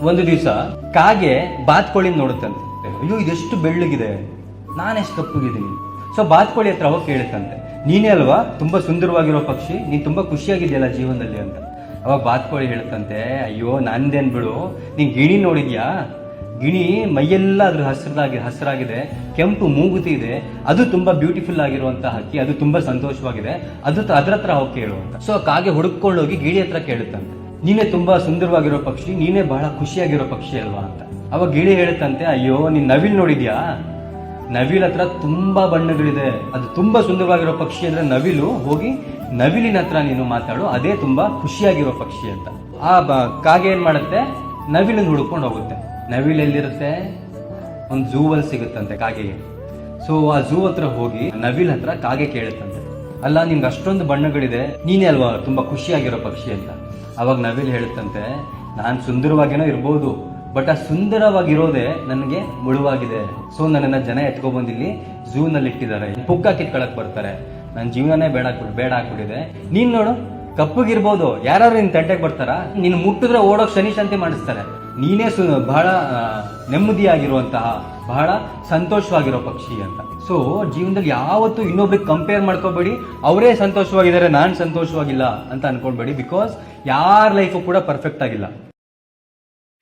ಒಂದು ದಿವಸ ಕಾಗೆ ಬಾತ್ಕೋಳಿ ನೋಡುತ್ತಂತೆ. ಅಯ್ಯೋ ಇದೆಷ್ಟು ಬೆಳ್ಳಗಿದೆ, ನಾನೆಷ್ಟು ಕಪ್ಪಗಿದ್ದೀನಿ. ಸೊ ಬಾತ್ಕೋಳಿ ಹತ್ರ ಹೋಗಿ ಕೇಳುತ್ತಂತೆ, ನೀನೇ ಅಲ್ವಾ ತುಂಬಾ ಸುಂದರವಾಗಿರೋ ಪಕ್ಷಿ, ನೀನ್ ತುಂಬಾ ಖುಷಿಯಾಗಿದೆಯಲ್ಲ ಜೀವನದಲ್ಲಿ ಅಂತ. ಅವಾಗ ಬಾತ್ಕೋಳಿ ಹೇಳುತ್ತಂತೆ, ಅಯ್ಯೋ ನಂದೇನ್ ಬಿಡು, ನೀನ್ ಗಿಣಿ ನೋಡಿದ್ಯಾ? ಗಿಣಿ ಮೈಯೆಲ್ಲ ಅದ್ರ ಹಸಿರಾಗಿದೆ, ಕೆಂಪು ಮೂಗುತಿ ಇದೆ, ಅದು ತುಂಬಾ ಬ್ಯೂಟಿಫುಲ್ ಆಗಿರುವಂತಹ ಹಕ್ಕಿ, ಅದು ತುಂಬಾ ಸಂತೋಷವಾಗಿದೆ, ಅದ್ರ ಹತ್ರ ಹೋಗಿ ಕೇಳು ಅಂತ. ಸೊ ಕಾಗೆ ಹುಡುಕೊಂಡೋಗಿ ಗಿಳಿ ಹತ್ರ ಕೇಳುತ್ತಂತೆ, ನೀನೇ ತುಂಬಾ ಸುಂದರವಾಗಿರೋ ಪಕ್ಷಿ, ನೀನೇ ಬಹಳ ಖುಷಿಯಾಗಿರೋ ಪಕ್ಷಿ ಅಲ್ವಾ ಅಂತ. ಅವಾಗ ಗಿಳಿ ಹೇಳುತ್ತಂತೆ, ಅಯ್ಯೋ ನೀನ್ ನವಿಲ್ ನೋಡಿದ್ಯಾ? ನವಿಲ್ ಹತ್ರ ತುಂಬಾ ಬಣ್ಣಗಳಿದೆ, ಅದು ತುಂಬಾ ಸುಂದರವಾಗಿರೋ ಪಕ್ಷಿ ಅಂದ್ರೆ ನವಿಲು, ಹೋಗಿ ನವಿಲಿನ ಹತ್ರ ನೀನು ಮಾತಾಡು, ಅದೇ ತುಂಬಾ ಖುಷಿಯಾಗಿರೋ ಪಕ್ಷಿ ಅಂತ. ಕಾಗೆ ಏನ್ ಮಾಡುತ್ತೆ, ನವಿಲನ್ನು ಹುಡುಕೊಂಡು ಹೋಗುತ್ತೆ. ನವಿಲ್ ಎಲ್ಲಿರುತ್ತೆ? ಒಂದು ಝೂ ಅಲ್ಲಿ ಸಿಗುತ್ತಂತೆ ಕಾಗೆಗೆ. ಸೊ ಆ ಝೂ ಹತ್ರ ಹೋಗಿ ನವಿಲ್ ಹತ್ರ ಕಾಗೆ ಕೇಳುತ್ತಂತೆ, ಅಲ್ಲ ನಿಮ್ಗೆ ಅಷ್ಟೊಂದು ಬಣ್ಣಗಳಿದೆ, ನೀನೇ ಅಲ್ವಾ ತುಂಬಾ ಖುಷಿಯಾಗಿರೋ ಪಕ್ಷಿ ಅಂತ. ಅವಾಗ ನವಿಲ್ ಹೇಳುತ್ತಂತೆ, ನಾನ್ ಸುಂದರವಾಗಿನೋ ಇರ್ಬೋದು, ಬಟ್ ಆ ಸುಂದರವಾಗಿರೋದೇ ನನಗೆ ಮುಳುವಾಗಿದೆ. ಸೊ ನನ್ನನ್ನ ಜನ ಎತ್ಕೊಬಂದಿಲ್ಲಿ ಝೂ ನಲ್ಲಿ ಇಟ್ಟಿದ್ದಾರೆ, ಪುಕ್ಕ ಕಿತ್ಕೊಳಕ್ ಬರ್ತಾರೆ, ನನ್ನ ಜೀವನನೇ ಬೇಡ ಆಗ್ಬಿಟ್ಟಿದೆ. ನೀನ್ ನೋಡು ಕಪ್ಪಗಿರ್ಬೋದು, ಯಾರು ನಿನ್ ತಂಟೆಗೆ ಬರ್ತಾರ, ನೀನ್ ಮುಟ್ಟಿದ್ರೆ ಓಡೋಕ್ ಶನಿ ಶಾಂತಿ ಮಾಡಿಸ್ತಾರೆ, ನೀನೇ ಬಹಳ ನೆಮ್ಮದಿಯಾಗಿರುವಂತಹ ಬಹಳ ಸಂತೋಷವಾಗಿರೋ ಪಕ್ಷಿ ಅಂತ. ಸೊ ಜೀವನದಲ್ಲಿ ಯಾವತ್ತೂ ಇನ್ನೊಬ್ರಿಗೆ ಕಂಪೇರ್ ಮಾಡ್ಕೋಬೇಡಿ, ಅವರೇ ಸಂತೋಷವಾಗಿದ್ದಾರೆ ನಾನ್ ಸಂತೋಷವಾಗಿಲ್ಲ ಅಂತ ಅನ್ಕೊಳ್ಬೇಡಿ. ಬಿಕಾಸ್ ಯಾರ ಲೈಫು ಕೂಡ ಪರ್ಫೆಕ್ಟ್ ಆಗಿಲ್ಲ.